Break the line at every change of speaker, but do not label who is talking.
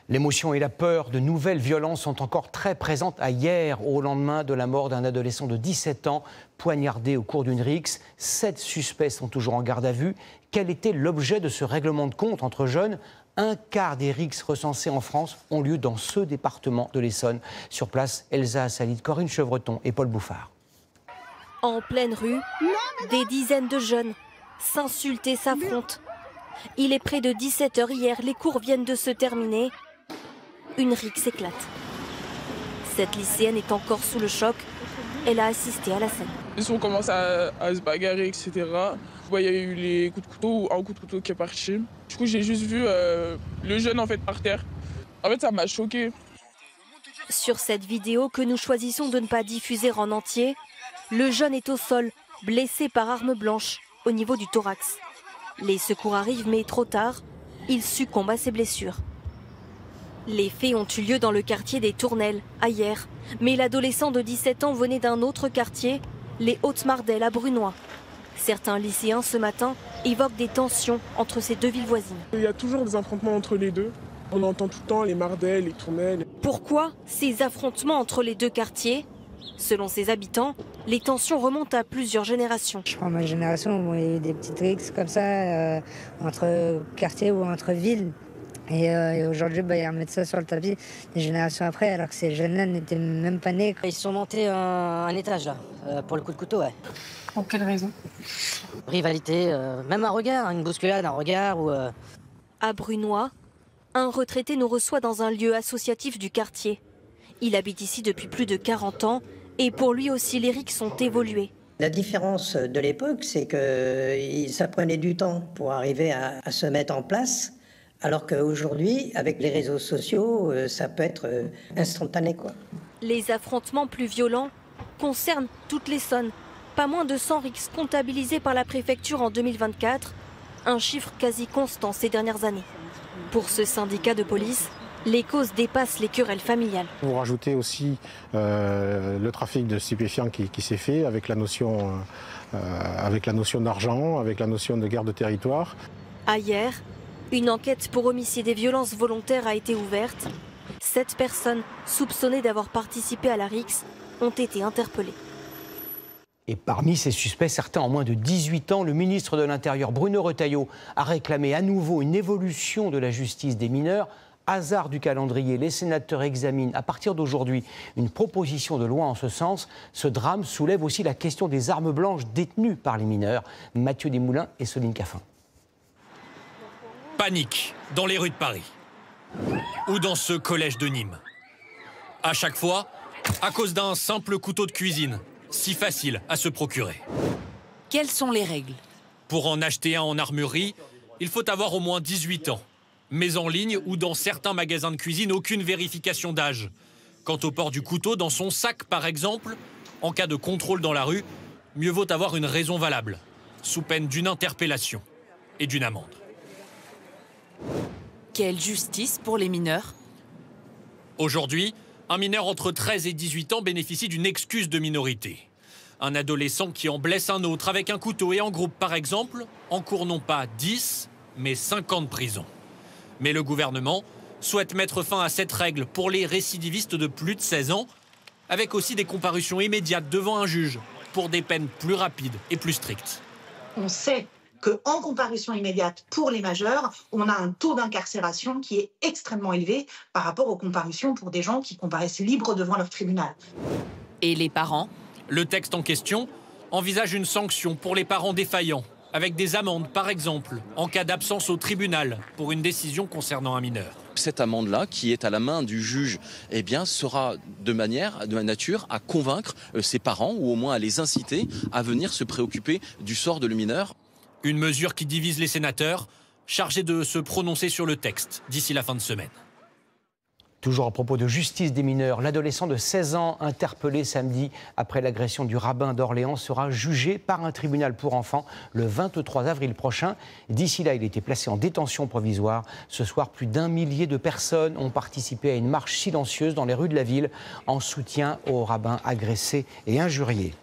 L'émotion et la peur de nouvelles violences sont encore très présentes à hier, au lendemain de la mort d'un adolescent de 17 ans, poignardé au cours d'une rixe. 7 suspects sont toujours en garde à vue. Quel était l'objet de ce règlement de compte entre jeunes ? Un quart des rixes recensées en France ont lieu dans ce département de l'Essonne. Sur place, Elsa Assalid, Corinne Chevreton et Paul Bouffard.
En pleine rue, des dizaines de jeunes s'insultent et s'affrontent. Il est près de 17h hier, les cours viennent de se terminer. Une rixe éclate. Cette lycéenne est encore sous le choc. Elle a assisté à la scène.
Ils ont commencé à se bagarrer, etc. Il y a eu les coups de couteau, un coup de couteau qui est parti. Du coup, j'ai juste vu le jeune en fait par terre. En fait, ça m'a choqué.
Sur cette vidéo que nous choisissons de ne pas diffuser en entier, le jeune est au sol, blessé par arme blanche au niveau du thorax. Les secours arrivent, mais trop tard, il succombe à ses blessures. Les faits ont eu lieu dans le quartier des Tournelles, à hier. Mais l'adolescent de 17 ans venait d'un autre quartier, les Hautes-Mardelles, à Brunoy. Certains lycéens, ce matin, évoquent des tensions entre ces deux villes voisines.
Il y a toujours des affrontements entre les deux. On entend tout le temps les Mardelles, les Tournelles.
Pourquoi ces affrontements entre les deux quartiers ? Selon ses habitants, les tensions remontent à plusieurs générations.
Je prends ma génération, il y a eu des petites rixes comme ça, entre quartiers ou entre villes. Et aujourd'hui, ils remettent ça sur le tapis des générations après, alors que ces jeunes-là n'étaient même pas nés.
Ils sont montés un étage, là, pour le coup de couteau, ouais.
Pour quelle raison ?
Rivalité, même un regard, une bousculade, un regard ou...
À Brunoy, un retraité nous reçoit dans un lieu associatif du quartier. Il habite ici depuis plus de 40 ans et pour lui aussi, les rixes ont évolué.
La différence de l'époque, c'est que ça prenait du temps pour arriver à se mettre en place. Alors qu'aujourd'hui, avec les réseaux sociaux, ça peut être instantané, quoi.
Les affrontements plus violents concernent toute l'Essonne. Pas moins de 100 rixes comptabilisées par la préfecture en 2024, un chiffre quasi constant ces dernières années. Pour ce syndicat de police, les causes dépassent les querelles familiales.
Vous rajoutez aussi le trafic de stupéfiants qui s'est fait avec la notion d'argent, avec la notion de guerre de territoire.
Hier, une enquête pour homicide et violences volontaires a été ouverte. 7 personnes soupçonnées d'avoir participé à la rixe ont été interpellées.
Et parmi ces suspects, certains ont moins de 18 ans. Le ministre de l'Intérieur, Bruno Retailleau, a réclamé à nouveau une évolution de la justice des mineurs. Hasard du calendrier, les sénateurs examinent à partir d'aujourd'hui une proposition de loi en ce sens. Ce drame soulève aussi la question des armes blanches détenues par les mineurs. Mathieu Desmoulins et Soline Caffin.
Panique dans les rues de Paris ou dans ce collège de Nîmes. À chaque fois, à cause d'un simple couteau de cuisine, si facile à se procurer.
Quelles sont les règles ?
Pour en acheter un en armurerie, il faut avoir au moins 18 ans. Mais en ligne ou dans certains magasins de cuisine, aucune vérification d'âge. Quant au port du couteau dans son sac, par exemple, en cas de contrôle dans la rue, mieux vaut avoir une raison valable, sous peine d'une interpellation et d'une amende.
Quelle justice pour les mineurs ?
Aujourd'hui, un mineur entre 13 et 18 ans bénéficie d'une excuse de minorité. Un adolescent qui en blesse un autre avec un couteau et en groupe, par exemple, encourt non pas 10, mais 5 ans de prison. Mais le gouvernement souhaite mettre fin à cette règle pour les récidivistes de plus de 16 ans, avec aussi des comparutions immédiates devant un juge pour des peines plus rapides et plus strictes.
On sait qu'en comparution immédiate pour les majeurs, on a un taux d'incarcération qui est extrêmement élevé par rapport aux comparutions pour des gens qui comparaissent libres devant leur tribunal.
Et les parents ?
Le texte en question envisage une sanction pour les parents défaillants, avec des amendes par exemple, en cas d'absence au tribunal pour une décision concernant un mineur.
Cette amende-là, qui est à la main du juge, eh bien, sera de nature à convaincre ses parents, ou au moins à les inciter à venir se préoccuper du sort de le mineur.
Une mesure qui divise les sénateurs, chargés de se prononcer sur le texte d'ici la fin de semaine.
Toujours à propos de justice des mineurs, l'adolescent de 16 ans interpellé samedi après l'agression du rabbin d'Orléans sera jugé par un tribunal pour enfants le 23 avril prochain. D'ici là, il a été placé en détention provisoire. Ce soir, plus d'1 millier de personnes ont participé à une marche silencieuse dans les rues de la ville en soutien au rabbin agressé et injurié.